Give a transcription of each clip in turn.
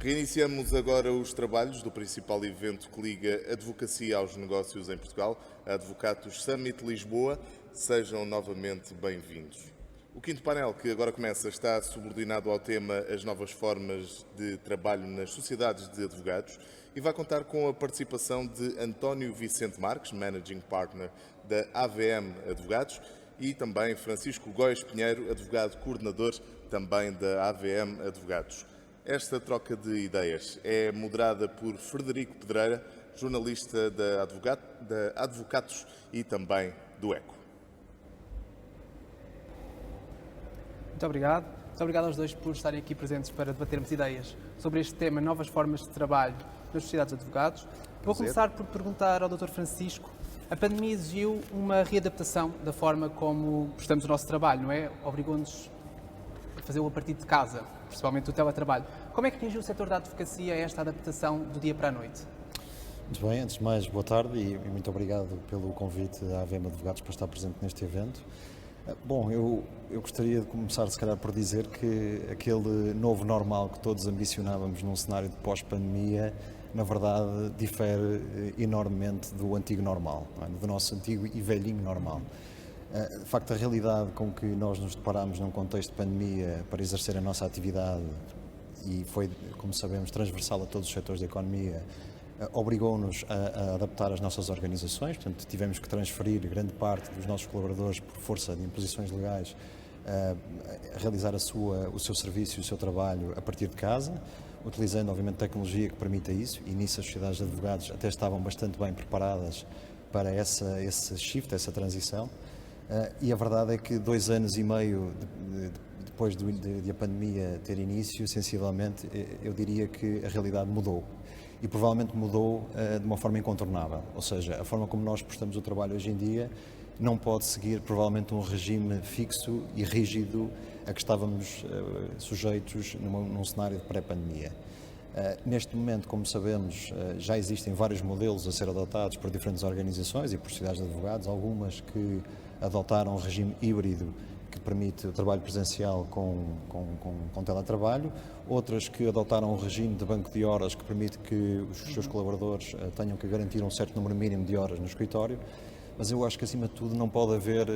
Reiniciamos agora os trabalhos do principal evento que liga a advocacia aos negócios em Portugal, a Advocatus Summit Lisboa. Sejam novamente bem-vindos. O quinto painel, que agora começa, está subordinado ao tema As novas formas de trabalho nas sociedades de advogados e vai contar com a participação de António Vicente Marques, Managing Partner da AVM Advogados, e também Francisco Góes Pinheiro, advogado coordenador também da AVM Advogados. Esta troca de ideias é moderada por Frederico Pedreira, jornalista da Advocatus e também do ECO. Muito obrigado. Muito obrigado aos dois por estarem aqui presentes para debatermos ideias sobre este tema, novas formas de trabalho nas sociedades de advogados. Vou começar por perguntar ao Dr. Francisco. A pandemia exigiu uma readaptação da forma como prestamos o nosso trabalho, não é? Obrigou-nos a fazê-lo a partir de casa, principalmente o teletrabalho. Como é que atingiu o setor da advocacia esta adaptação do dia para a noite? Muito bem, antes de mais, boa tarde e muito obrigado pelo convite da AVM Advogados para estar presente neste evento. Bom, eu gostaria de começar, se calhar, por dizer que aquele novo normal que todos ambicionávamos num cenário de pós-pandemia, na verdade, difere enormemente do antigo normal, do nosso antigo e velhinho normal. De facto, a realidade com que nós nos deparamos num contexto de pandemia para exercer a nossa atividade, e foi, como sabemos, transversal a todos os setores da economia, obrigou-nos a adaptar as nossas organizações. Portanto, tivemos que transferir grande parte dos nossos colaboradores, por força de imposições legais, a realizar o seu serviço e o seu trabalho a partir de casa, utilizando, obviamente, tecnologia que permita isso, e nisso as sociedades de advogados até estavam bastante bem preparadas para esse shift, essa transição. E a verdade é que 2 anos e meio depois de a pandemia ter início, sensivelmente, eu diria que a realidade mudou. E provavelmente mudou de uma forma incontornável. Ou seja, a forma como nós prestamos o trabalho hoje em dia não pode seguir provavelmente um regime fixo e rígido a que estávamos sujeitos num cenário de pré-pandemia. Neste momento, como sabemos, já existem vários modelos a ser adotados por diferentes organizações e por sociedades de advogados, algumas que adotaram um regime híbrido que permite o trabalho presencial com teletrabalho, outras que adotaram um regime de banco de horas que permite que os seus colaboradores tenham que garantir um certo número mínimo de horas no escritório, mas eu acho que, acima de tudo, não pode haver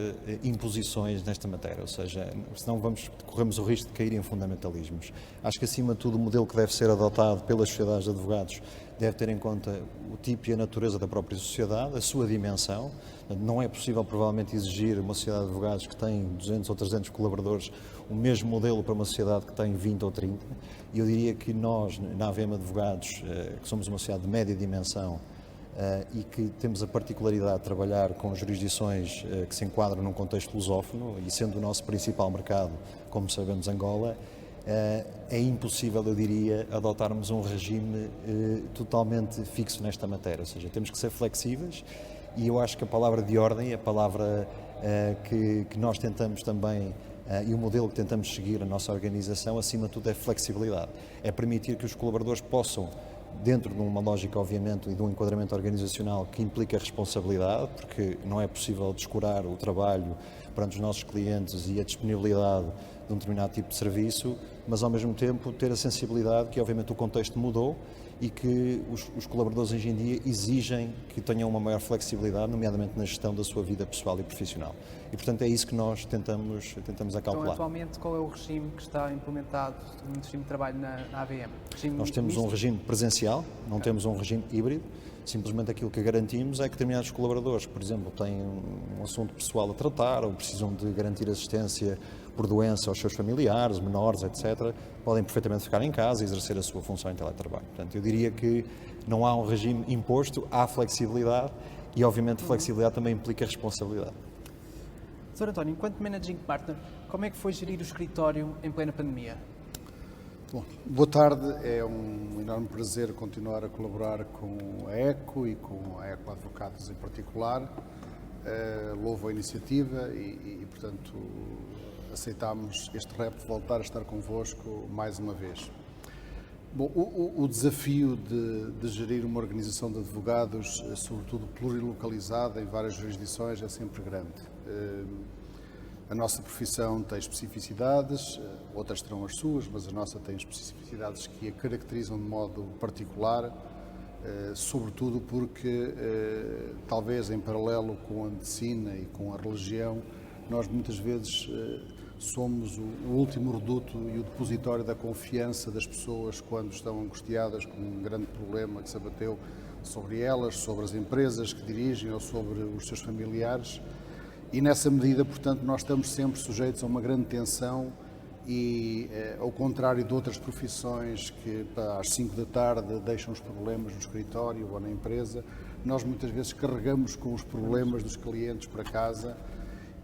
imposições nesta matéria, ou seja, senão corremos o risco de cair em fundamentalismos. Acho que, acima de tudo, o modelo que deve ser adotado pelas sociedades de advogados deve ter em conta o tipo e a natureza da própria sociedade, a sua dimensão. Não é possível, provavelmente, exigir uma sociedade de advogados que tem 200 ou 300 colaboradores o mesmo modelo para uma sociedade que tem 20 ou 30. E eu diria que nós, na AVM Advogados, que somos uma sociedade de média dimensão, e que temos a particularidade de trabalhar com jurisdições que se enquadram num contexto lusófono, e sendo o nosso principal mercado, como sabemos, Angola, é impossível, eu diria, adotarmos um regime totalmente fixo nesta matéria. Ou seja, temos que ser flexíveis, e eu acho que a palavra de ordem, a palavra que nós tentamos também, e o modelo que tentamos seguir na nossa organização, acima de tudo, é flexibilidade. É permitir que os colaboradores possam, dentro de uma lógica, obviamente, e de um enquadramento organizacional que implica responsabilidade, porque não é possível descurar o trabalho perante os nossos clientes e a disponibilidade de um determinado tipo de serviço, mas ao mesmo tempo ter a sensibilidade que, obviamente, o contexto mudou e que os colaboradores hoje em dia exigem que tenham uma maior flexibilidade, nomeadamente na gestão da sua vida pessoal e profissional. E, portanto, é isso que nós tentamos acautelar. Então, atualmente, qual é o regime que está implementado no regime de trabalho na AVM? Nós temos um regime presencial, não temos um regime híbrido. Simplesmente aquilo que garantimos é que determinados colaboradores, por exemplo, têm um assunto pessoal a tratar ou precisam de garantir assistência por doença aos seus familiares, menores, etc., podem perfeitamente ficar em casa e exercer a sua função em teletrabalho. Portanto, eu diria que não há um regime imposto, há flexibilidade e, obviamente, flexibilidade também implica responsabilidade. Sr. António, enquanto Managing Partner, como é que foi gerir o escritório em plena pandemia? Bom, boa tarde, é um enorme prazer continuar a colaborar com a ECO e com a ECO Advocados em particular. Louvo a iniciativa e, portanto, aceitámos este repto de voltar a estar convosco mais uma vez. Bom, o desafio de gerir uma organização de advogados, sobretudo plurilocalizada em várias jurisdições, é sempre grande. A nossa profissão tem especificidades, outras terão as suas, mas a nossa tem especificidades que a caracterizam de modo particular, sobretudo porque, talvez em paralelo com a medicina e com a religião, nós muitas vezes somos o último reduto e o depositório da confiança das pessoas quando estão angustiadas com um grande problema que se abateu sobre elas, sobre as empresas que dirigem ou sobre os seus familiares. E nessa medida, portanto, nós estamos sempre sujeitos a uma grande tensão e, ao contrário de outras profissões que às 5 da tarde deixam os problemas no escritório ou na empresa, nós muitas vezes carregamos com os problemas dos clientes para casa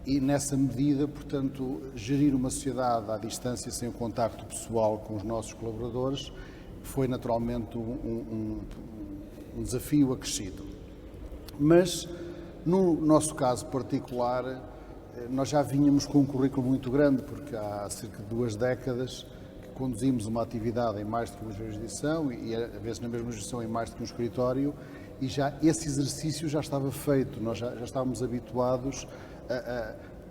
e nessa medida, portanto, gerir uma sociedade à distância sem o contacto pessoal com os nossos colaboradores foi naturalmente um desafio acrescido. Mas, no nosso caso particular, nós já vínhamos com um currículo muito grande, porque há cerca de 2 décadas que conduzimos uma atividade em mais do que uma jurisdição e, às vezes, na mesma jurisdição em mais do que um escritório, e já esse exercício já estava feito, nós já estávamos habituados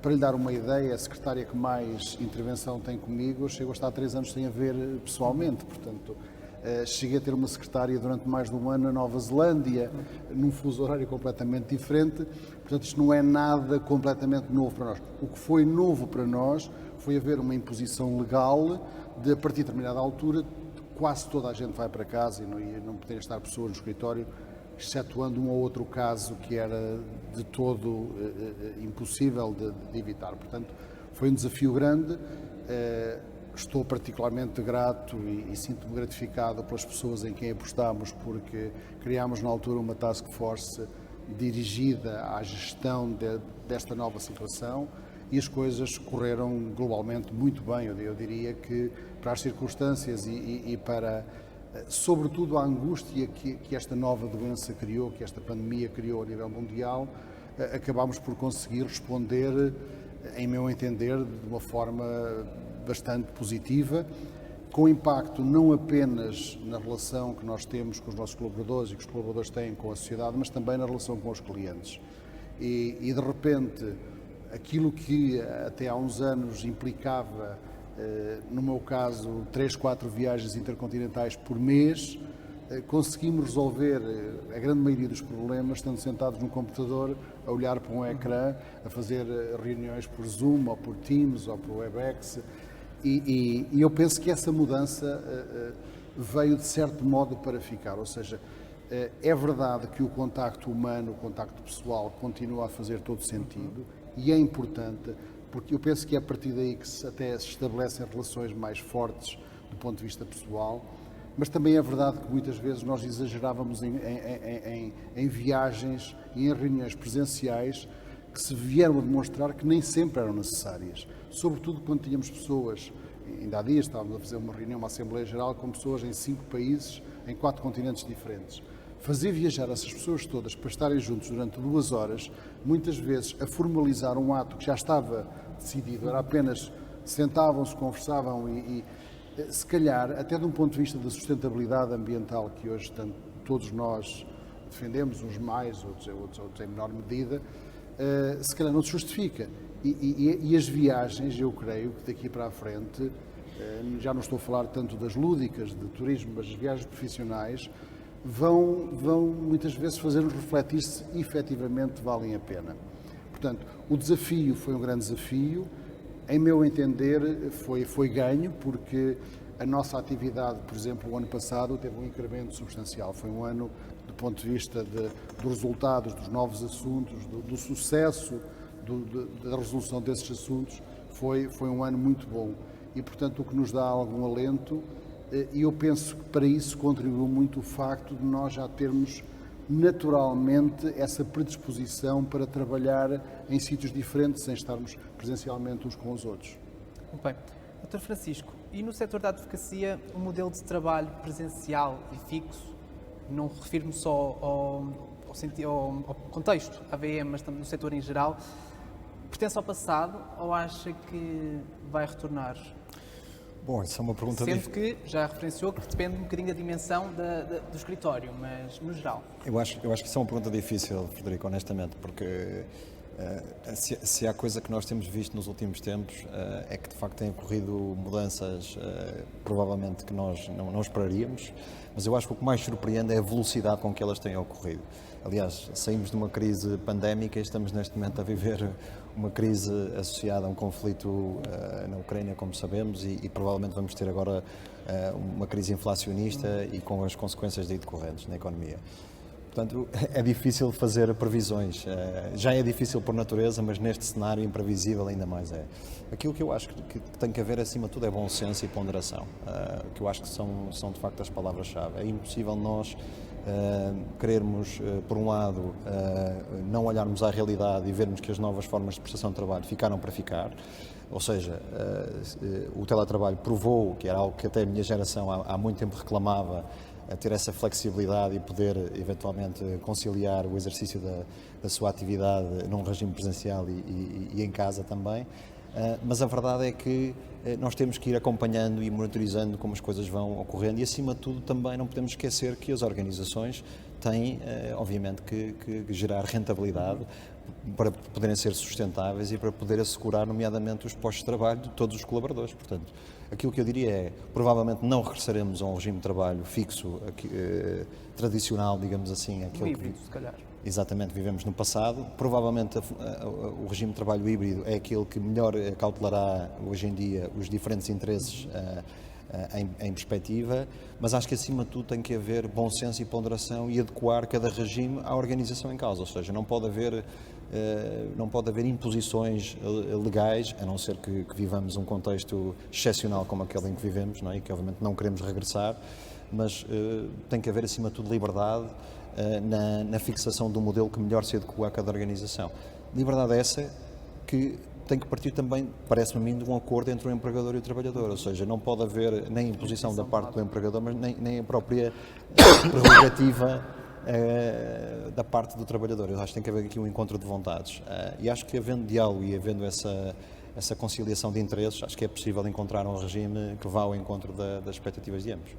para lhe dar uma ideia, a secretária que mais intervenção tem comigo, eu chego a estar há 3 anos sem a ver pessoalmente, portanto, cheguei a ter uma secretária durante mais de um ano na Nova Zelândia, num fuso horário completamente diferente, portanto isto não é nada completamente novo para nós. O que foi novo para nós foi haver uma imposição legal de, a partir de determinada altura, quase toda a gente vai para casa e não poder estar pessoas no escritório, excetuando um ou outro caso que era de todo impossível de evitar. Portanto, foi um desafio grande. Estou particularmente grato e sinto-me gratificado pelas pessoas em quem apostámos, porque criámos na altura uma task force dirigida à gestão desta nova situação e as coisas correram globalmente muito bem. Eu diria que para as circunstâncias e para, sobretudo, a angústia que esta nova doença criou, que esta pandemia criou a nível mundial, acabámos por conseguir responder, em meu entender, de uma forma bastante positiva, com impacto não apenas na relação que nós temos com os nossos colaboradores e que os colaboradores têm com a sociedade, mas também na relação com os clientes. E de repente, aquilo que até há uns anos implicava, no meu caso, 3, 4 viagens intercontinentais por mês, conseguimos resolver a grande maioria dos problemas estando sentados num computador, a olhar para um ecrã, a fazer reuniões por Zoom, ou por Teams, ou por Webex. E eu penso que essa mudança veio, de certo modo, para ficar. Ou seja, é verdade que o contacto humano, o contacto pessoal, continua a fazer todo sentido e é importante, porque eu penso que é a partir daí que até se estabelecem relações mais fortes do ponto de vista pessoal, mas também é verdade que muitas vezes nós exagerávamos em viagens e em reuniões presenciais que se vieram a demonstrar que nem sempre eram necessárias, sobretudo quando tínhamos pessoas, ainda há dias estávamos a fazer uma reunião, uma Assembleia Geral com pessoas em 5 países, em 4 continentes diferentes. Fazer viajar essas pessoas todas para estarem juntos durante 2 horas, muitas vezes a formalizar um ato que já estava decidido, era apenas sentavam-se, conversavam e se calhar, até de um ponto de vista da sustentabilidade ambiental que hoje todos nós defendemos, uns mais, outros em menor medida, se calhar não se justifica. E as viagens, eu creio que daqui para a frente, já não estou a falar tanto das lúdicas, de turismo, mas as viagens profissionais, vão muitas vezes fazer-nos refletir se efetivamente valem a pena. Portanto, o desafio foi um grande desafio. Em meu entender, foi ganho, porque a nossa atividade, por exemplo, o ano passado, teve um incremento substancial. Foi um ano, do ponto de vista dos resultados, dos novos assuntos, do sucesso da resolução desses assuntos, foi um ano muito bom. E, portanto, o que nos dá algum alento, e eu penso que para isso contribuiu muito o facto de nós já termos naturalmente essa predisposição para trabalhar em sítios diferentes, sem estarmos presencialmente uns com os outros. Muito bem. Dr. Francisco, e no setor da advocacia, o modelo de trabalho presencial e fixo, não refiro-me só ao contexto AVM, mas também no setor em geral, pertence ao passado ou acha que vai retornar? Bom, isso é uma pergunta Sendo que já referenciou que depende um bocadinho da dimensão do escritório, mas no geral. Eu acho que isso é uma pergunta difícil, Frederico, honestamente, porque Se há coisa que nós temos visto nos últimos tempos é que de facto têm ocorrido mudanças provavelmente que nós não esperaríamos, mas eu acho que o que mais surpreende é a velocidade com que elas têm ocorrido. Aliás, saímos de uma crise pandémica e estamos neste momento a viver uma crise associada a um conflito na Ucrânia, como sabemos, e provavelmente vamos ter agora uma crise inflacionista e com as consequências daí decorrentes na economia. Portanto, é difícil fazer previsões. Já é difícil por natureza, mas neste cenário imprevisível ainda mais é. Aquilo que eu acho que tem que haver, acima de tudo, é bom senso e ponderação, que eu acho que são de facto as palavras-chave. É impossível nós querermos, por um lado, não olharmos à realidade e vermos que as novas formas de prestação de trabalho ficaram para ficar. Ou seja, o teletrabalho provou, que era algo que até a minha geração há muito tempo reclamava, a ter essa flexibilidade e poder eventualmente conciliar o exercício da sua atividade num regime presencial e em casa também, mas a verdade é que nós temos que ir acompanhando e monitorizando como as coisas vão ocorrendo e, acima de tudo, também não podemos esquecer que as organizações têm, obviamente, que gerar rentabilidade para poderem ser sustentáveis e para poder assegurar, nomeadamente, os postos de trabalho de todos os colaboradores. Portanto, aquilo que eu diria é, provavelmente não regressaremos a um regime de trabalho fixo, tradicional, digamos assim. Um híbrido, se calhar. Exatamente, vivemos no passado. Provavelmente o regime de trabalho híbrido é aquele que melhor cautelará hoje em dia os diferentes interesses em perspectiva, mas acho que acima de tudo tem que haver bom senso e ponderação e adequar cada regime à organização em causa, ou seja, não pode haver imposições legais, a não ser que vivamos um contexto excepcional como aquele em que vivemos, não é? E que obviamente não queremos regressar, mas tem que haver acima de tudo liberdade na fixação do modelo que melhor se adequa a cada organização. Liberdade essa que tem que partir também, parece-me a mim, de um acordo entre o empregador e o trabalhador, ou seja, não pode haver nem imposição da parte do empregador, mas nem a própria prerrogativa da parte do trabalhador. Eu acho que tem que haver aqui um encontro de vontades e acho que havendo diálogo e havendo essa conciliação de interesses, acho que é possível encontrar um regime que vá ao encontro das expectativas de ambos.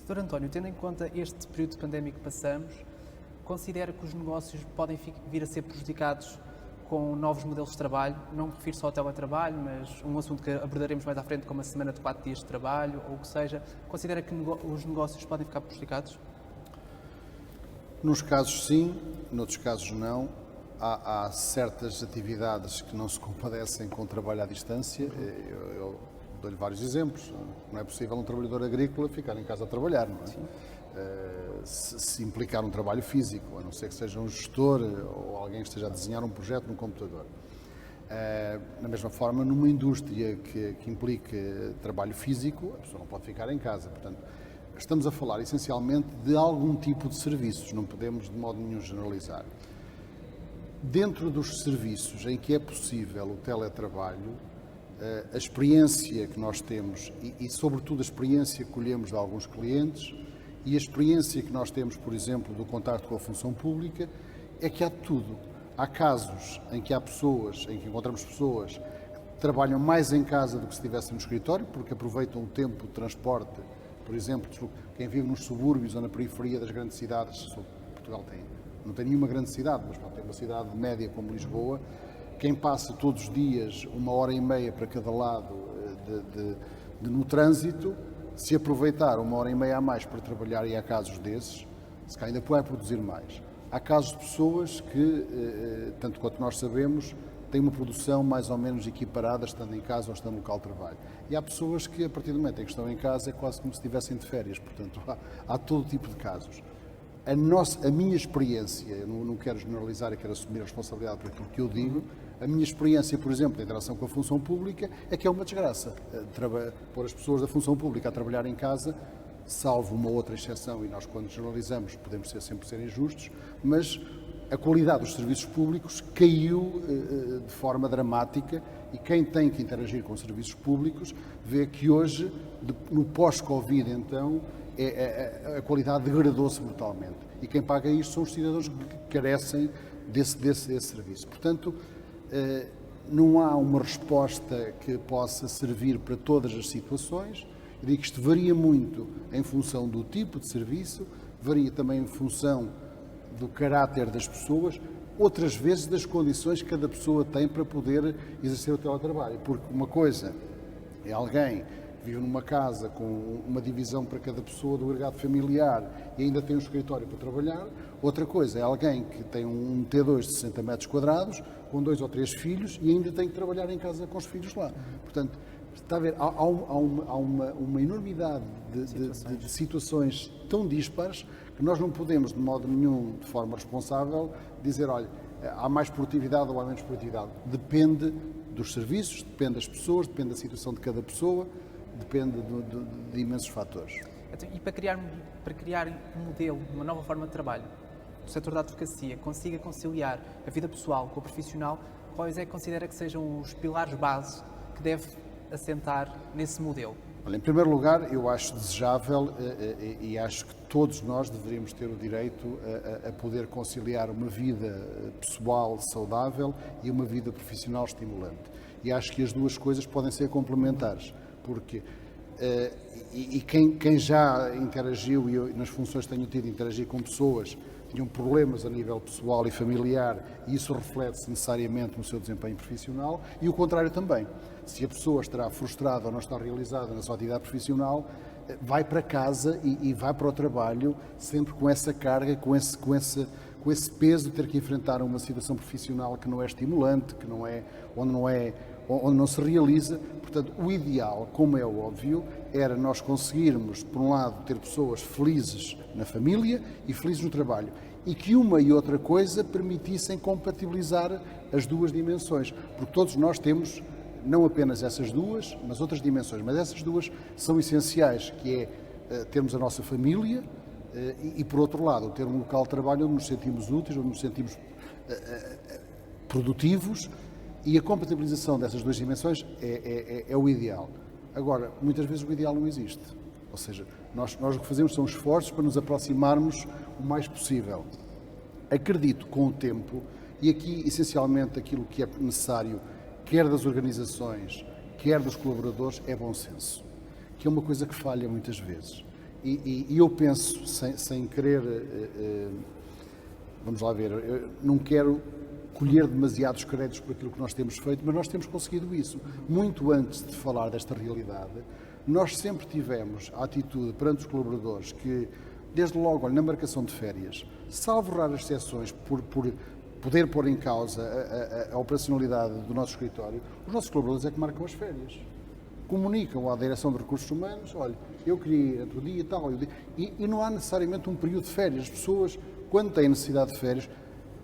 Dr. António, tendo em conta este período pandémico que passamos, considera que os negócios podem vir a ser prejudicados com novos modelos de trabalho? Não me refiro só ao teletrabalho, mas um assunto que abordaremos mais à frente, como a semana de 4 dias de trabalho, ou o que seja. Considera que os negócios podem ficar prejudicados? Nos casos sim, noutros casos não. Há certas atividades que não se compadecem com o trabalho à distância. Eu dou-lhe vários exemplos. Não é possível um trabalhador agrícola ficar em casa a trabalhar, não é? Se implicar um trabalho físico, a não ser que seja um gestor ou alguém que esteja a desenhar um projeto no computador. Da mesma forma, numa indústria que implique trabalho físico, a pessoa não pode ficar em casa. Portanto, estamos a falar essencialmente de algum tipo de serviços, não podemos de modo nenhum generalizar. Dentro dos serviços em que é possível o teletrabalho, a experiência que nós temos e sobretudo a experiência que colhemos de alguns clientes e a experiência que nós temos, por exemplo, do contacto com a função pública, é que há de tudo. Há casos em que encontramos pessoas que trabalham mais em casa do que se estivessem no escritório, porque aproveitam o tempo de transporte, por exemplo, quem vive nos subúrbios ou na periferia das grandes cidades, Portugal não tem nenhuma grande cidade, mas tem uma cidade média como Lisboa, quem passa todos os dias 1h30 para cada lado no trânsito, se aproveitar 1h30 a mais para trabalhar, e há casos desses, se calhar ainda vai produzir mais. Há casos de pessoas que, tanto quanto nós sabemos, têm uma produção mais ou menos equiparada, estando em casa ou estando no local de trabalho. E há pessoas que, a partir do momento em que estão em casa, é quase como se estivessem de férias. Portanto, há todo tipo de casos. A minha experiência, eu não quero generalizar e quero assumir a responsabilidade por aquilo que eu digo, a minha experiência, por exemplo, da interação com a função pública, é que é uma desgraça. Pôr as pessoas da função pública a trabalhar em casa, salvo uma outra exceção, e nós, quando generalizamos, podemos sempre ser injustos, mas a qualidade dos serviços públicos caiu de forma dramática, e quem tem que interagir com os serviços públicos vê que hoje, no pós-Covid, então, a qualidade degradou-se brutalmente. E quem paga isto são os cidadãos que carecem desse serviço. Portanto, não há uma resposta que possa servir para todas as situações. Eu digo que isto varia muito em função do tipo de serviço, varia também em função do caráter das pessoas. outras vezes das condições que cada pessoa tem para poder exercer o teletrabalho. Porque uma coisa é alguém que vive numa casa com uma divisão para cada pessoa do agregado familiar e ainda tem um escritório para trabalhar. Outra coisa é alguém que tem um T2 de 60 metros quadrados, com 2 ou 3 filhos e ainda tem que trabalhar em casa com os filhos lá. Portanto, está a ver, há uma enormidade de situações tão dispares que nós não podemos, de modo nenhum, de forma responsável, dizer, olha, há mais produtividade ou há menos produtividade. Depende dos serviços, depende das pessoas, depende da situação de cada pessoa, depende de imensos fatores. Então, e para criar um modelo, uma nova forma de trabalho, o setor da advocacia consiga conciliar a vida pessoal com a profissional, quais é que considera que sejam os pilares base que deve assentar nesse modelo? Olha, em primeiro lugar, eu acho desejável e acho que todos nós deveríamos ter o direito a poder conciliar uma vida pessoal saudável e uma vida profissional estimulante. E acho que as duas coisas podem ser complementares, porque quem já interagiu, e eu nas funções tenho tido de interagir com pessoas que tinham problemas a nível pessoal e familiar, e isso reflete-se necessariamente no seu desempenho profissional, e o contrário também. Se a pessoa estará frustrada ou não está realizada na sua atividade profissional, vai para casa e vai para o trabalho sempre com essa carga, com esse peso de ter que enfrentar uma situação profissional que não é estimulante, que não é, onde não se realiza. Portanto, o ideal, como é óbvio, era nós conseguirmos, por um lado, ter pessoas felizes na família e felizes no trabalho, e que uma e outra coisa permitissem compatibilizar as duas dimensões, porque todos nós temos não apenas essas duas, mas outras dimensões, mas essas duas são essenciais, que é termos a nossa família e, por outro lado, ter um local de trabalho onde nos sentimos úteis, onde nos sentimos produtivos, e a compatibilização dessas duas dimensões é o ideal. Agora, muitas vezes o ideal não existe, ou seja, nós o que fazemos são esforços para nos aproximarmos o mais possível. Acredito com o tempo, e aqui essencialmente aquilo que é necessário, quer das organizações, quer dos colaboradores, é bom senso, que é uma coisa que falha muitas vezes. E eu penso, sem querer, vamos lá ver, eu não quero colher demasiados créditos por aquilo que nós temos feito, mas nós temos conseguido isso. Muito antes de falar desta realidade, nós sempre tivemos a atitude perante os colaboradores que, desde logo, na marcação de férias, salvo raras exceções por poder pôr em causa a operacionalidade do nosso escritório, os nossos colaboradores é que marcam as férias. Comunicam à Direção de Recursos Humanos, olha, eu queria ir entre o dia e tal, e não há necessariamente um período de férias. As pessoas, quando têm necessidade de férias,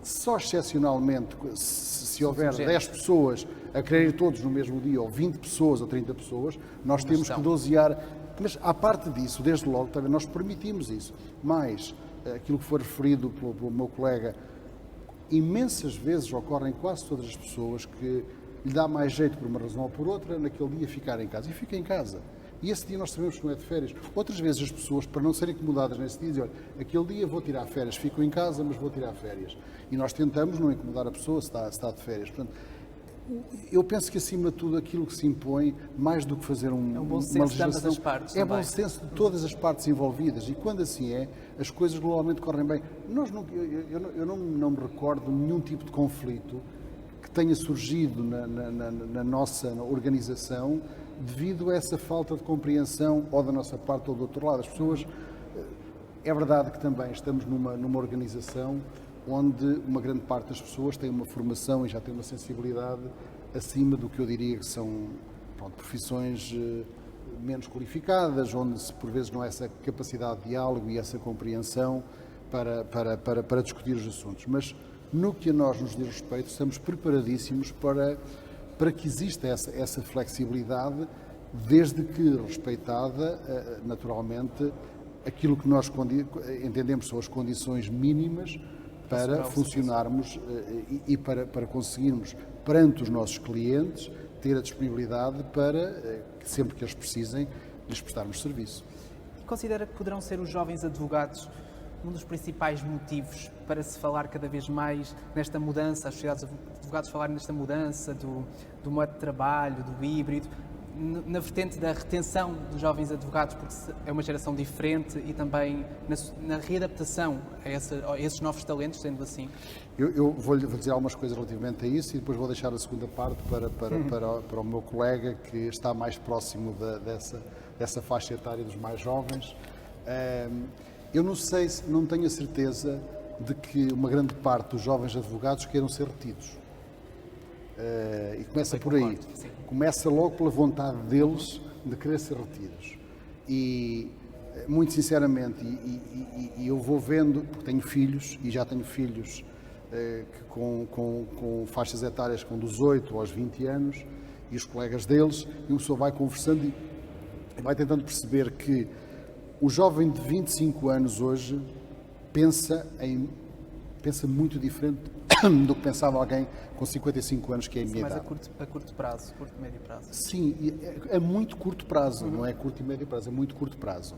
só excepcionalmente, se houver 10 pessoas a querer ir todos no mesmo dia, ou 20 pessoas ou 30 pessoas, nós temos que dosear. Mas, à parte disso, desde logo, também nós permitimos isso. Mas, aquilo que foi referido pelo meu colega, imensas vezes ocorrem quase todas as pessoas que lhe dá mais jeito por uma razão ou por outra naquele dia ficar em casa. E fica em casa. E esse dia nós sabemos que não é de férias. Outras vezes as pessoas, para não serem incomodadas nesse dia, dizem, olha, aquele dia vou tirar férias, fico em casa, mas vou tirar férias. E nós tentamos não incomodar a pessoa se está de férias. Portanto, eu penso que, acima de tudo, aquilo que se impõe, mais do que fazer uma legislação, é bom senso de todas as partes envolvidas. E quando assim é, as coisas globalmente correm bem. Eu não me recordo de nenhum tipo de conflito que tenha surgido na nossa organização devido a essa falta de compreensão ou da nossa parte ou do outro lado. As pessoas, é verdade que também estamos numa organização onde uma grande parte das pessoas tem uma formação e já tem uma sensibilidade acima do que eu diria que são profissões menos qualificadas, onde por vezes não há essa capacidade de diálogo e essa compreensão para discutir os assuntos. Mas no que a nós nos diz respeito, estamos preparadíssimos para que exista essa flexibilidade, desde que respeitada, naturalmente, aquilo que nós entendemos são as condições mínimas para funcionarmos e para conseguirmos, perante os nossos clientes, ter a disponibilidade para, sempre que eles precisem, lhes prestarmos serviço. Considera que poderão ser os jovens advogados um dos principais motivos para se falar cada vez mais nesta mudança, as sociedades de advogados falarem nesta mudança do modo de trabalho, do híbrido, na vertente da retenção dos jovens advogados, porque é uma geração diferente, e também na readaptação a esses novos talentos, sendo assim? Eu vou dizer algumas coisas relativamente a isso e depois vou deixar a segunda parte para o meu colega que está mais próximo dessa faixa etária dos mais jovens. Eu não tenho a certeza de que uma grande parte dos jovens advogados queiram ser retidos. E começa por aí. Começa logo pela vontade deles de querer ser retidos. E, muito sinceramente, e eu vou vendo, porque tenho filhos, e já tenho filhos que com faixas etárias com dos 8 aos 20 anos, e os colegas deles, e uma pessoa vai conversando e vai tentando perceber que o jovem de 25 anos hoje pensa muito diferente do que pensava alguém com 55 anos, que é a minha idade. Mais a curto prazo, curto e médio prazo. Sim, é muito curto prazo, não é curto e médio prazo, é muito curto prazo.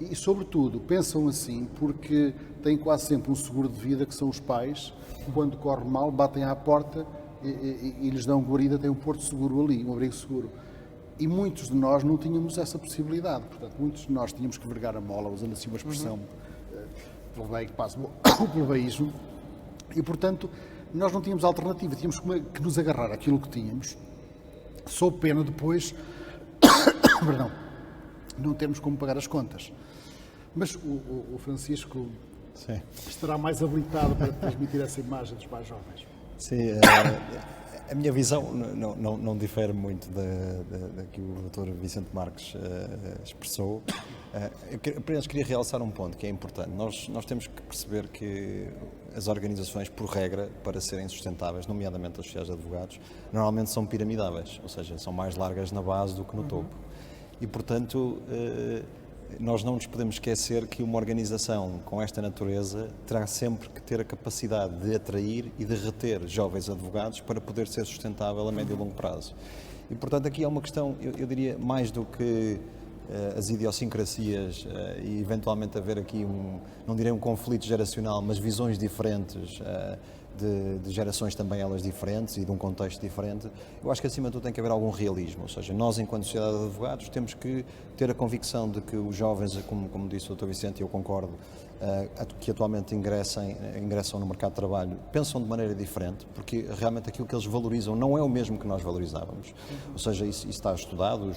E, sobretudo, pensam assim porque têm quase sempre um seguro de vida, que são os pais, quando corre mal, batem à porta e lhes dão guarida, têm um porto seguro ali, um abrigo seguro. E muitos de nós não tínhamos essa possibilidade, portanto, muitos de nós tínhamos que vergar a mola, usando assim uma expressão que passa o plebeísmo, e, portanto, nós não tínhamos alternativa, tínhamos que nos agarrar àquilo que tínhamos, sob pena depois perdão, não termos como pagar as contas. Mas o Francisco Sim. estará mais habilitado para transmitir essa imagem dos mais jovens. Sim, a minha visão não difere muito da que o Dr. Vicente Marques expressou. Eu apenas queria realçar um ponto que é importante. Nós temos que perceber que as organizações, por regra, para serem sustentáveis, nomeadamente as sociedades de advogados, normalmente são piramidáveis, ou seja, são mais largas na base do que no topo. E, portanto, nós não nos podemos esquecer que uma organização com esta natureza terá sempre que ter a capacidade de atrair e de reter jovens advogados para poder ser sustentável a médio e longo prazo. E, portanto, aqui há uma questão, eu diria, mais do que as idiosincrasias e eventualmente haver aqui não direi um conflito geracional, mas visões diferentes de gerações também elas diferentes e de um contexto diferente. Eu acho que acima de tudo tem que haver algum realismo, ou seja, nós enquanto sociedade de advogados temos que ter a convicção de que os jovens, como disse o Dr. Vicente, e eu concordo, que atualmente ingressam no mercado de trabalho, pensam de maneira diferente, porque realmente aquilo que eles valorizam não é o mesmo que nós valorizávamos. Ou seja, isso está estudado,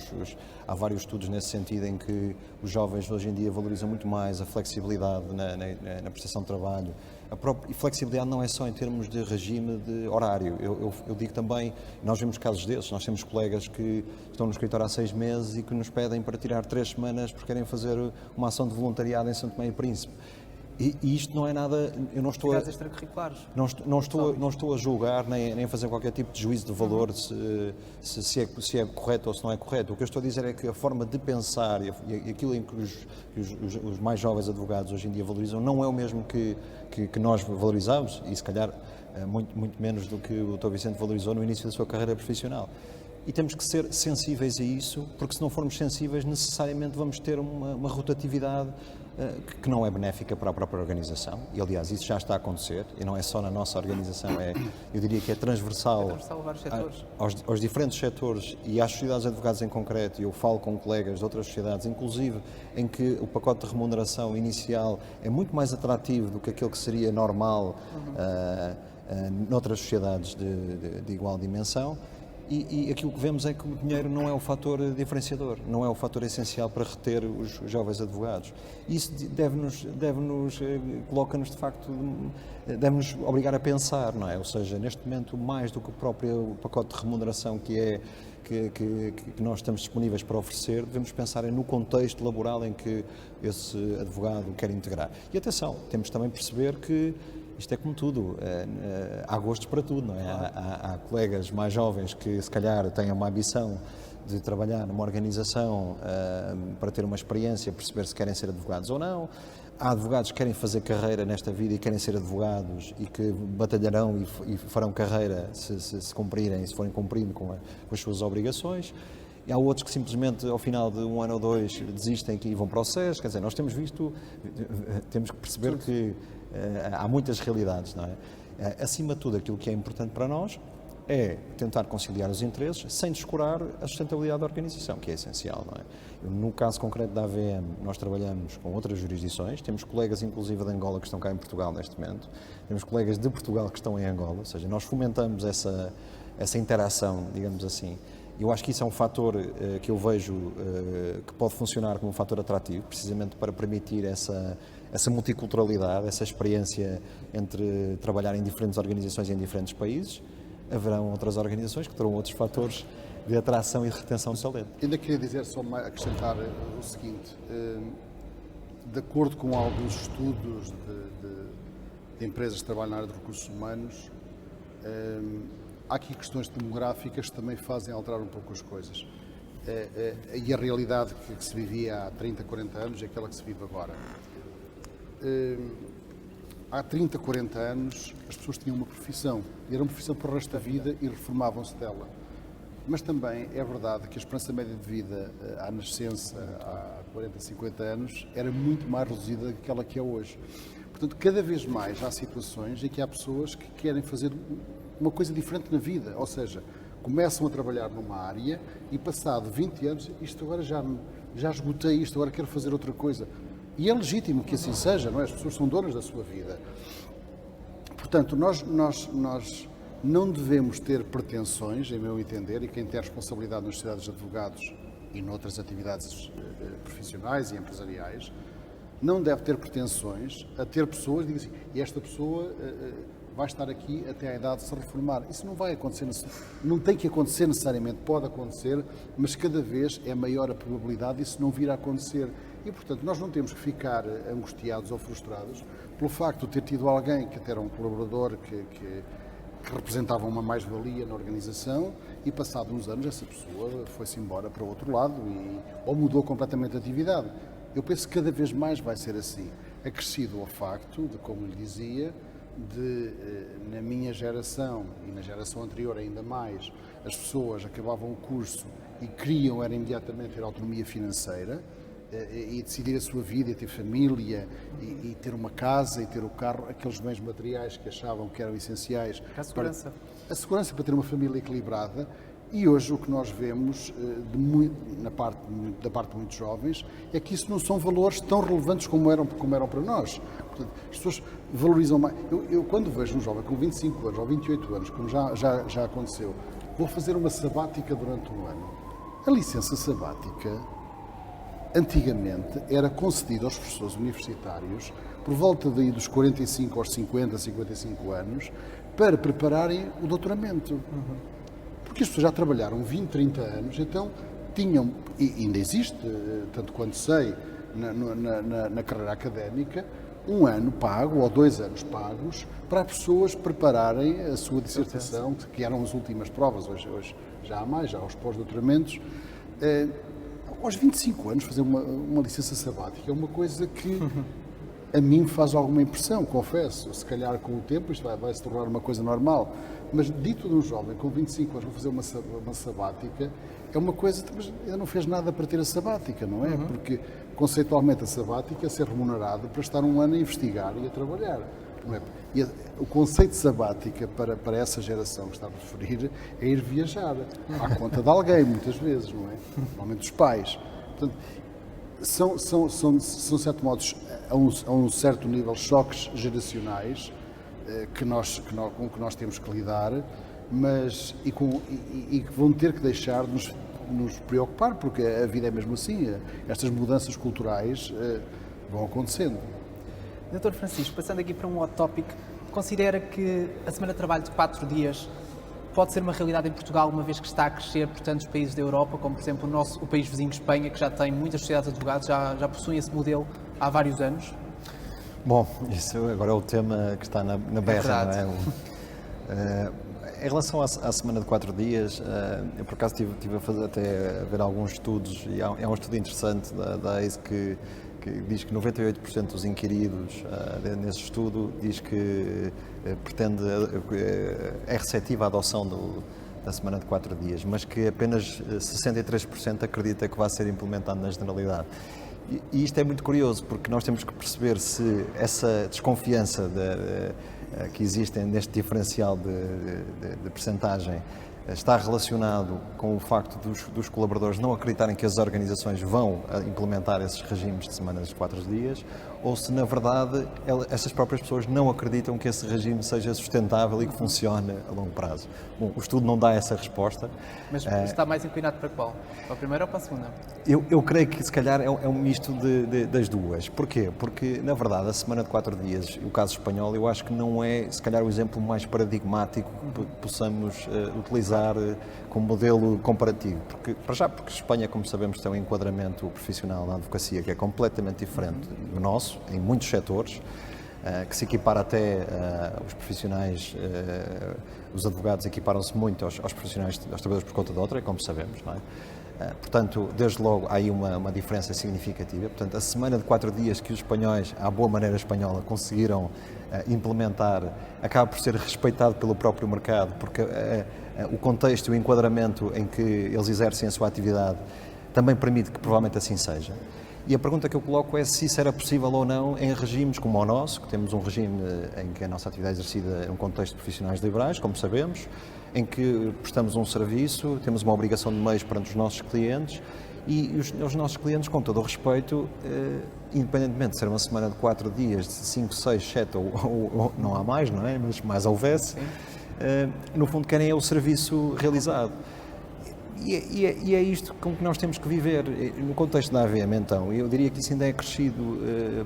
há vários estudos nesse sentido em que os jovens hoje em dia valorizam muito mais a flexibilidade na prestação de trabalho. E flexibilidade não é só em termos de regime de horário. Eu digo também, nós vemos casos desses, nós temos colegas que estão no escritório há 6 meses e que nos pedem para tirar 3 semanas porque querem fazer uma ação de voluntariado em Santo Tomé e Príncipe. E isto não é nada, eu não estou não estou a julgar nem a fazer qualquer tipo de juízo de valor se é correto ou se não é correto. O que eu estou a dizer é que a forma de pensar e aquilo em que os mais jovens advogados hoje em dia valorizam não é o mesmo que nós valorizamos, e se calhar muito menos do que o Dr. Vicente valorizou no início da sua carreira profissional. E temos que ser sensíveis a isso, porque se não formos sensíveis, necessariamente vamos ter uma rotatividade que não é benéfica para a própria organização. E, aliás, isso já está a acontecer, e não é só na nossa organização, eu diria que é transversal, a vários setores. Aos diferentes setores e às sociedades de advogados em concreto. Eu falo com colegas de outras sociedades, inclusive em que o pacote de remuneração inicial é muito mais atrativo do que aquele que seria normal noutras sociedades de igual dimensão. E aquilo que vemos é que o dinheiro não é o fator diferenciador, não é o fator essencial para reter os jovens advogados. Isso coloca-nos, de facto, deve-nos obrigar a pensar, não é? Ou seja, neste momento, mais do que o próprio pacote de remuneração que nós estamos disponíveis para oferecer, devemos pensar no contexto laboral em que esse advogado quer integrar. E atenção, temos também de perceber que isto é como tudo, há gostos para tudo, não é? Há colegas mais jovens que se calhar têm uma ambição de trabalhar numa organização para ter uma experiência, perceber se querem ser advogados ou não. Há advogados que querem fazer carreira nesta vida e querem ser advogados e que batalharão e farão carreira se cumprirem, se forem cumprindo com as suas obrigações. E há outros que simplesmente ao final de 1 ano ou 2 desistem e vão para o SES. Quer dizer, nós temos que perceber que há muitas realidades, não é? Acima de tudo, aquilo que é importante para nós é tentar conciliar os interesses sem descurar a sustentabilidade da organização, que é essencial, não é? No caso concreto da AVM, nós trabalhamos com outras jurisdições, temos colegas inclusive de Angola que estão cá em Portugal neste momento, temos colegas de Portugal que estão em Angola, ou seja, nós fomentamos essa interação, digamos assim. Eu acho que isso é um fator que eu vejo que pode funcionar como um fator atrativo, precisamente para permitir essa multiculturalidade, essa experiência entre trabalhar em diferentes organizações e em diferentes países. Haverão outras organizações que terão outros fatores de atração e de retenção de talento. Ainda queria dizer, só acrescentar o seguinte, de acordo com alguns estudos de empresas que trabalham na área de recursos humanos, há aqui questões demográficas que também fazem alterar um pouco as coisas. E a realidade que se vivia há 30, 40 anos é aquela que se vive agora. Há 30, 40 anos as pessoas tinham uma profissão, e era uma profissão para o resto da vida e reformavam-se dela. Mas também é verdade que a esperança média de vida à nascença, há 40, 50 anos, era muito mais reduzida do que aquela que é hoje. Portanto, cada vez mais há situações em que há pessoas que querem fazer uma coisa diferente na vida, ou seja, começam a trabalhar numa área e passado 20 anos, isto agora já esgotei isto, agora quero fazer outra coisa. E é legítimo que assim seja, não é? As pessoas são donas da sua vida. Portanto, nós não devemos ter pretensões, em meu entender, e quem tem responsabilidade nas sociedades de advogados e noutras atividades profissionais e empresariais, não deve ter pretensões a ter pessoas, diga assim, e esta pessoa vai estar aqui até à idade de se reformar. Isso não vai acontecer, não tem que acontecer necessariamente, pode acontecer, mas cada vez é maior a probabilidade disso não vir a acontecer. E, portanto, nós não temos que ficar angustiados ou frustrados pelo facto de ter tido alguém que até era um colaborador que representava uma mais-valia na organização e, passado uns anos, essa pessoa foi-se embora para o outro lado ou mudou completamente de atividade. Eu penso que cada vez mais vai ser assim, acrescido ao facto de, como lhe dizia, na minha geração e na geração anterior ainda mais, as pessoas acabavam o curso e queriam era imediatamente ter autonomia financeira e decidir a sua vida, e ter família, e ter uma casa, e ter o carro, aqueles bens materiais que achavam que eram essenciais. A segurança. A segurança para ter uma família equilibrada. E hoje o que nós vemos da parte de muitos jovens é que isso não são valores tão relevantes como eram para nós. Portanto, as pessoas valorizam mais. Eu quando vejo um jovem com 25 anos ou 28 anos, como já aconteceu, vou fazer uma sabática durante um ano. A licença sabática, antigamente, era concedida aos professores universitários por volta dos 45 aos 50, 55 anos, para prepararem o doutoramento. Porque as pessoas já trabalharam 20, 30 anos, então tinham, e ainda existe, tanto quanto sei, na carreira académica, um ano pago ou 2 anos pagos para as pessoas prepararem a sua dissertação, que eram as últimas provas, hoje já há mais, já há os pós-doutoramentos. Aos 25 anos fazer uma licença sabática é uma coisa que a mim faz alguma impressão, confesso. Se calhar com o tempo isto vai se tornar uma coisa normal. Mas dito de um jovem com 25 anos vou fazer uma sabática, é uma coisa, mas ainda não fez nada para ter a sabática, não é? Porque conceitualmente a sabática é ser remunerado para estar um ano a investigar e a trabalhar. Não é? E o conceito de sabática para essa geração que está a referir é ir viajar à conta de alguém, muitas vezes, não é? Normalmente os pais. Portanto, são de certo modo, a um certo nível, choques geracionais com que nós temos que lidar, mas e que vão ter que deixar de nos preocupar, porque a vida é mesmo assim, estas mudanças culturais vão acontecendo. Dr. Francisco, passando aqui para um hot topic, considera que a semana de trabalho de 4 dias pode ser uma realidade em Portugal, uma vez que está a crescer por tantos países da Europa, como por exemplo o país vizinho Espanha, que já tem muitas sociedades de advogados, já possuem esse modelo há vários anos? Bom, isso agora é o tema que está na berra, não é? Em relação à semana de 4 dias, eu por acaso estive a ver alguns estudos, e há um estudo interessante da ACE que diz que 98% dos inquiridos nesse estudo diz que é receptiva à adoção da semana de 4 dias, mas que apenas 63% acredita que vai ser implementado na generalidade. E isto é muito curioso, porque nós temos que perceber se essa desconfiança que existem neste diferencial de percentagem está relacionado com o facto dos colaboradores não acreditarem que as organizações vão implementar esses regimes de semanas de 4 dias, ou se na verdade essas próprias pessoas não acreditam que esse regime seja sustentável e que funcione a longo prazo. Bom, o estudo não dá essa resposta. Mas está mais inclinado para qual? Para a primeira ou para a segunda? Eu creio que se calhar é um misto das duas. Porquê? Porque na verdade a semana de 4 dias, o caso espanhol, eu acho que não é se calhar o exemplo mais paradigmático que possamos utilizar como modelo comparativo, porque Espanha, como sabemos, tem um enquadramento profissional na advocacia que é completamente diferente do nosso, em muitos setores, que se equipara até os profissionais, os advogados equiparam-se muito aos profissionais, aos trabalhadores por conta de outra, como sabemos, não é? Portanto, desde logo, há aí uma diferença significativa. Portanto, a semana de 4 dias que os espanhóis, à boa maneira espanhola, conseguiram implementar, acaba por ser respeitado pelo próprio mercado, porque o contexto e o enquadramento em que eles exercem a sua atividade também permite que provavelmente assim seja. E a pergunta que eu coloco é se isso era possível ou não em regimes como o nosso, que temos um regime em que a nossa atividade é exercida em um contexto de profissionais liberais, como sabemos, em que prestamos um serviço, temos uma obrigação de meios perante os nossos clientes e os nossos clientes, com todo o respeito, independentemente de ser uma semana de 4 dias, de 5, 6, 7 ou não há mais, não é? Mas mais houvesse, no fundo querem o serviço realizado. E é isto com que nós temos que viver. No contexto da AVM, então, eu diria que isso ainda é crescido.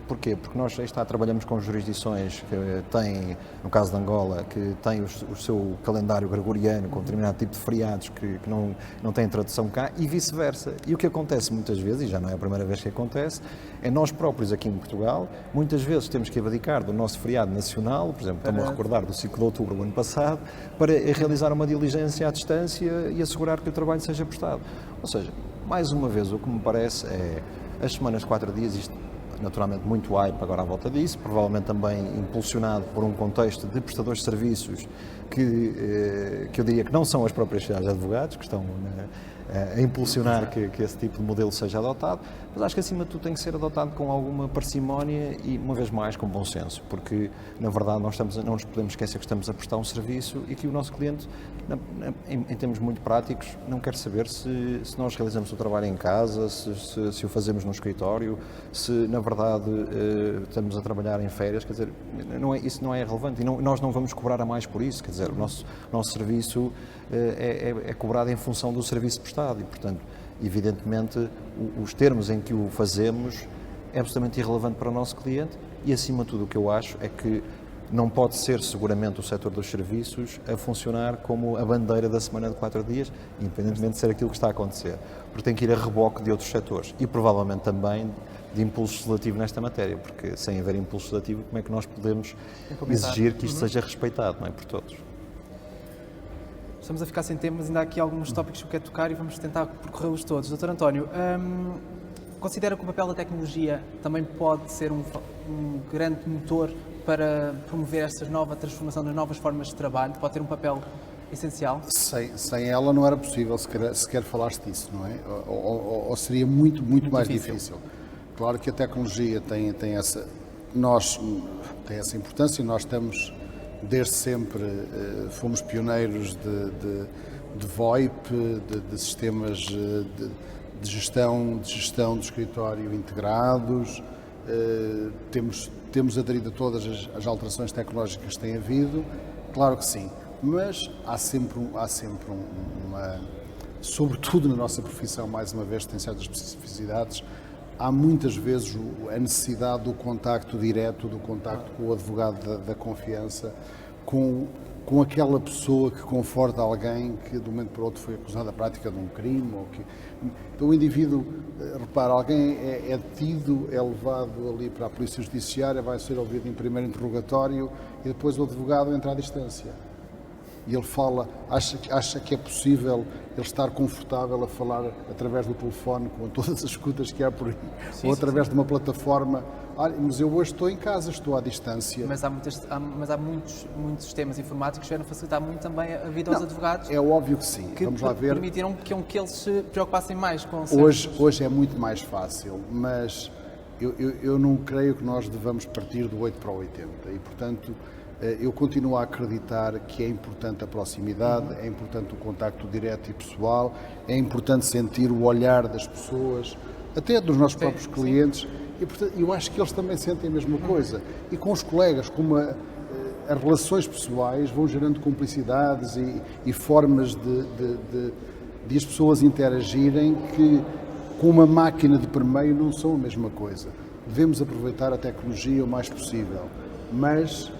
Porquê? Porque nós trabalhamos com jurisdições que têm, no caso de Angola, que têm o seu calendário gregoriano com determinado tipo de feriados que não têm tradução cá e vice-versa. E o que acontece muitas vezes, e já não é a primeira vez que acontece, é nós próprios aqui em Portugal, muitas vezes temos que abdicar do nosso feriado nacional, por exemplo, estou-me a recordar do 5 de outubro do ano passado, para realizar uma diligência à distância e assegurar que o trabalho seja prestado. Ou seja, mais uma vez, o que me parece é as semanas de 4 dias, isto naturalmente muito hype agora à volta disso, provavelmente também impulsionado por um contexto de prestadores de serviços que eu diria que não são as próprias sociedades de advogados, que estão a impulsionar que esse tipo de modelo seja adotado, mas acho que acima de tudo tem que ser adotado com alguma parcimónia e, uma vez mais, com bom senso, porque na verdade não nos podemos esquecer que estamos a prestar um serviço e que o nosso cliente, em termos muito práticos, não quer saber se nós realizamos o trabalho em casa, se o fazemos no escritório, se na verdade estamos a trabalhar em férias, quer dizer, isso não é relevante e nós não vamos cobrar a mais por isso, quer dizer, o nosso serviço é cobrado em função do serviço prestado e, portanto, evidentemente, os termos em que o fazemos é absolutamente irrelevante para o nosso cliente e, acima de tudo, o que eu acho é que não pode ser, seguramente, o setor dos serviços a funcionar como a bandeira da semana de 4 dias, independentemente de ser aquilo que está a acontecer, porque tem que ir a reboque de outros setores e, provavelmente, também de impulso legislativo nesta matéria, porque sem haver impulso legislativo, como é que nós podemos exigir que isto seja respeitado, não é, por todos? Estamos a ficar sem tempo, mas ainda há aqui alguns tópicos que eu quero tocar e vamos tentar percorrê-los todos. Dr. António, considera que o papel da tecnologia também pode ser um grande motor para promover esta nova transformação das novas formas de trabalho? Pode ter um papel essencial? Sem ela não era possível sequer falar-se disso, não é? Ou seria muito mais difícil. Claro que a tecnologia tem essa importância e nós estamos... Desde sempre fomos pioneiros de VoIP, de sistemas de gestão do escritório integrados, temos aderido a todas as alterações tecnológicas que têm havido, claro que sim, mas há sempre uma, sobretudo na nossa profissão, mais uma vez, tem certas especificidades, há muitas vezes a necessidade do contacto direto, do contacto com o advogado da confiança, com aquela pessoa que conforta alguém que de um momento para o outro foi acusado da prática de um crime. Então o indivíduo, repara, alguém é detido, é levado ali para a Polícia Judiciária, vai ser ouvido em primeiro interrogatório e depois o advogado entra à distância. E ele fala, acha que é possível ele estar confortável a falar através do telefone com todas as escutas que há por aí, ou através de uma plataforma. Olha, mas eu hoje estou em casa, estou à distância. Mas há muitos sistemas informáticos que vieram facilitar muito também a vida aos advogados. É óbvio que sim. Que vamos lá ver. Permitiram que eles se preocupassem mais com Hoje é muito mais fácil, mas eu não creio que nós devamos partir do 8 para o 80 e, portanto, Eu continuo a acreditar que é importante a proximidade, é importante o contacto direto e pessoal, é importante sentir o olhar das pessoas, até dos nossos próprios clientes, e portanto, eu acho que eles também sentem a mesma coisa. E com os colegas, como as relações pessoais vão gerando cumplicidades e formas de as pessoas interagirem que com uma máquina de permeio não são a mesma coisa. Devemos aproveitar a tecnologia o mais possível, mas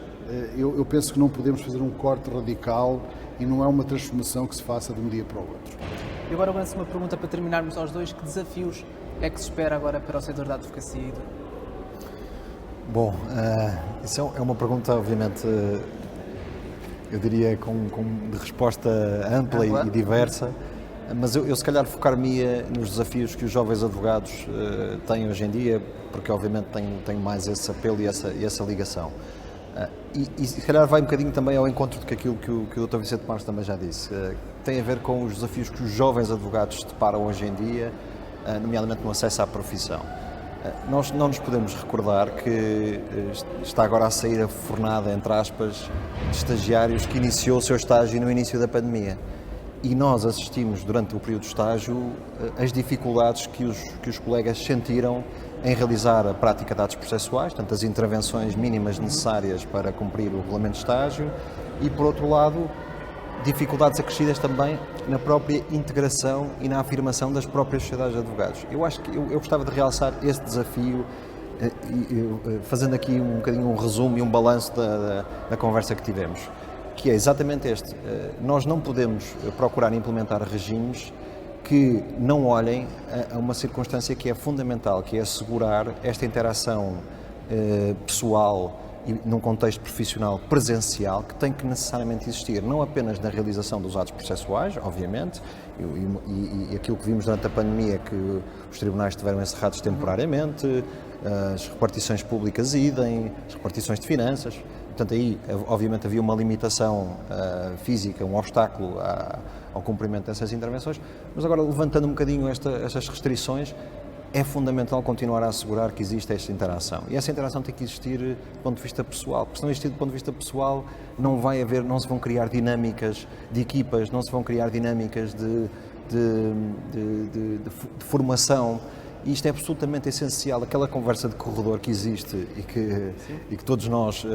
eu penso que não podemos fazer um corte radical e não é uma transformação que se faça de um dia para o outro. E agora eu lanço uma pergunta para terminarmos aos dois. Que desafios é que se espera agora para o setor da advocacia? Bom, isso é uma pergunta, obviamente, eu diria de resposta ampla e diversa, mas eu se calhar focar-me nos desafios que os jovens advogados têm hoje em dia, porque obviamente têm mais esse apelo e essa ligação. E se calhar vai um bocadinho também ao encontro daquilo que o Dr. Vicente Marques também já disse, tem a ver com os desafios que os jovens advogados se deparam hoje em dia, nomeadamente no acesso à profissão. Nós não nos podemos recordar que está agora a sair a fornada, entre aspas, de estagiários que iniciou o seu estágio no início da pandemia. E nós assistimos, durante o período de estágio, as dificuldades que os colegas sentiram em realizar a prática de atos processuais, portanto, as intervenções mínimas necessárias para cumprir o regulamento de estágio e, por outro lado, dificuldades acrescidas também na própria integração e na afirmação das próprias sociedades de advogados. Eu acho que eu gostava de realçar esse desafio, fazendo aqui um bocadinho um resumo e um balanço da conversa que tivemos, que é exatamente este. Nós não podemos procurar implementar regimes que não olhem a uma circunstância que é fundamental, que é assegurar esta interação pessoal e num contexto profissional presencial que tem que necessariamente existir, não apenas na realização dos atos processuais, obviamente, e aquilo que vimos durante a pandemia, que os tribunais estiveram encerrados temporariamente, as repartições públicas idem, as repartições de finanças, portanto aí obviamente havia uma limitação física, um obstáculo ao cumprimento dessas intervenções, mas agora levantando um bocadinho estas restrições, é fundamental continuar a assegurar que existe esta interação. E essa interação tem que existir do ponto de vista pessoal, porque se não existir do ponto de vista pessoal, não se vão criar dinâmicas de equipas, não se vão criar dinâmicas de formação. E isto é absolutamente essencial, aquela conversa de corredor que existe e que todos nós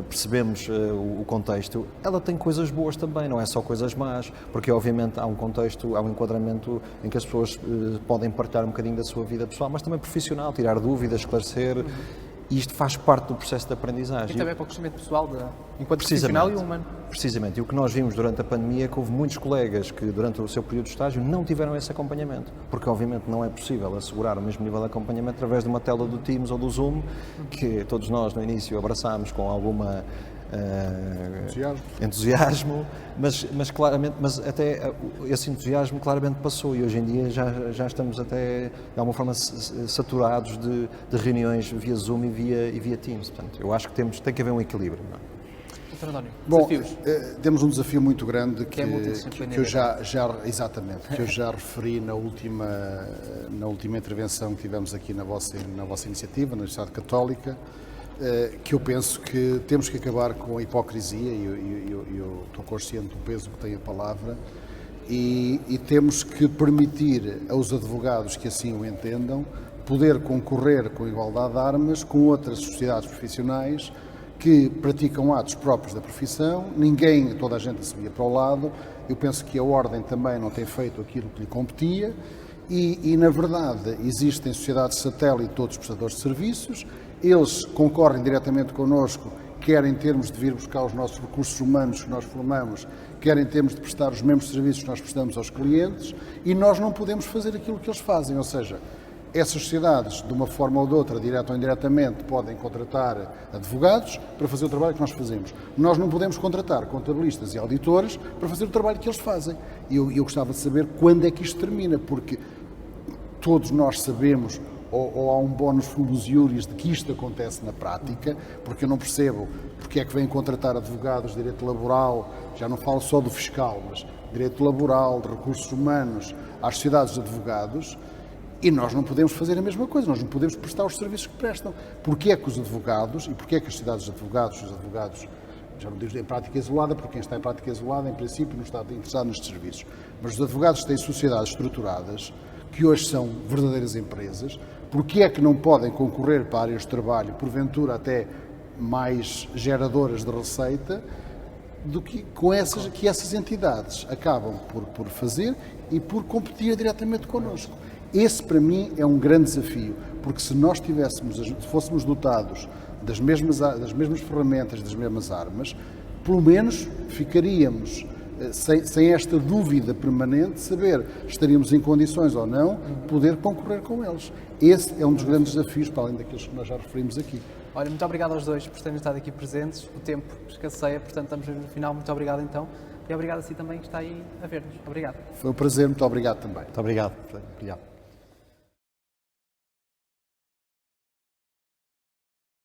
percebemos o contexto, ela tem coisas boas também, não é só coisas más, porque obviamente há um contexto, há um enquadramento em que as pessoas podem partilhar um bocadinho da sua vida pessoal, mas também profissional, tirar dúvidas, esclarecer, e isto faz parte do processo de aprendizagem. E também para o crescimento pessoal, enquanto profissional e humano. Precisamente, e o que nós vimos durante a pandemia é que houve muitos colegas que durante o seu período de estágio não tiveram esse acompanhamento, porque obviamente não é possível assegurar o mesmo nível de acompanhamento através de uma tela do Teams ou do Zoom, que todos nós no início abraçámos com alguma entusiasmo, mas até esse entusiasmo claramente passou e hoje em dia já estamos até de alguma forma saturados de reuniões via Zoom e via Teams. Portanto, eu acho que tem que haver um equilíbrio. Não é? Dr. António, bom, desafios? Temos um desafio muito grande que eu já referi na última intervenção que tivemos aqui na vossa iniciativa, na Universidade Católica, que eu penso que temos que acabar com a hipocrisia, e eu estou consciente do peso que tem a palavra, e temos que permitir aos advogados que assim o entendam poder concorrer com igualdade de armas com outras sociedades profissionais que praticam atos próprios da profissão, toda a gente assobia para o lado. Eu penso que a Ordem também não tem feito aquilo que lhe competia e na verdade, existem sociedades satélite de todos os prestadores de serviços, eles concorrem diretamente connosco, quer em termos de vir buscar os nossos recursos humanos que nós formamos, quer em termos de prestar os mesmos serviços que nós prestamos aos clientes, e nós não podemos fazer aquilo que eles fazem, ou seja, essas sociedades, de uma forma ou de outra, direta ou indiretamente, podem contratar advogados para fazer o trabalho que nós fazemos. Nós não podemos contratar contabilistas e auditores para fazer o trabalho que eles fazem. E eu gostava de saber quando é que isto termina, porque todos nós sabemos, ou há um bónus fulvus iuris de que isto acontece na prática, porque eu não percebo porque é que vêm contratar advogados de direito laboral, já não falo só do fiscal, mas direito laboral, de recursos humanos, às sociedades de advogados. E nós não podemos fazer a mesma coisa, nós não podemos prestar os serviços que prestam. Porquê é que os advogados, e porquê é que as sociedades de advogados, os advogados Já não digo em prática isolada, porque quem está em prática isolada, em princípio, não está interessado nestes serviços. Mas os advogados têm sociedades estruturadas, que hoje são verdadeiras empresas. Porque é que não podem concorrer para áreas de trabalho, porventura até mais geradoras de receita, do que com essas entidades acabam por fazer e por competir diretamente connosco. Esse, para mim, é um grande desafio, porque se nós fôssemos dotados das mesmas ferramentas, das mesmas armas, pelo menos ficaríamos sem esta dúvida permanente de saber estaríamos em condições ou não de poder concorrer com eles. Esse é um dos grandes desafios, para além daqueles que nós já referimos aqui. Olha, muito obrigado aos dois por terem estado aqui presentes. O tempo escasseia, portanto estamos no final. Muito obrigado então. E obrigado a si também que está aí a ver-nos. Obrigado. Foi um prazer, muito obrigado também. Muito obrigado. Obrigado.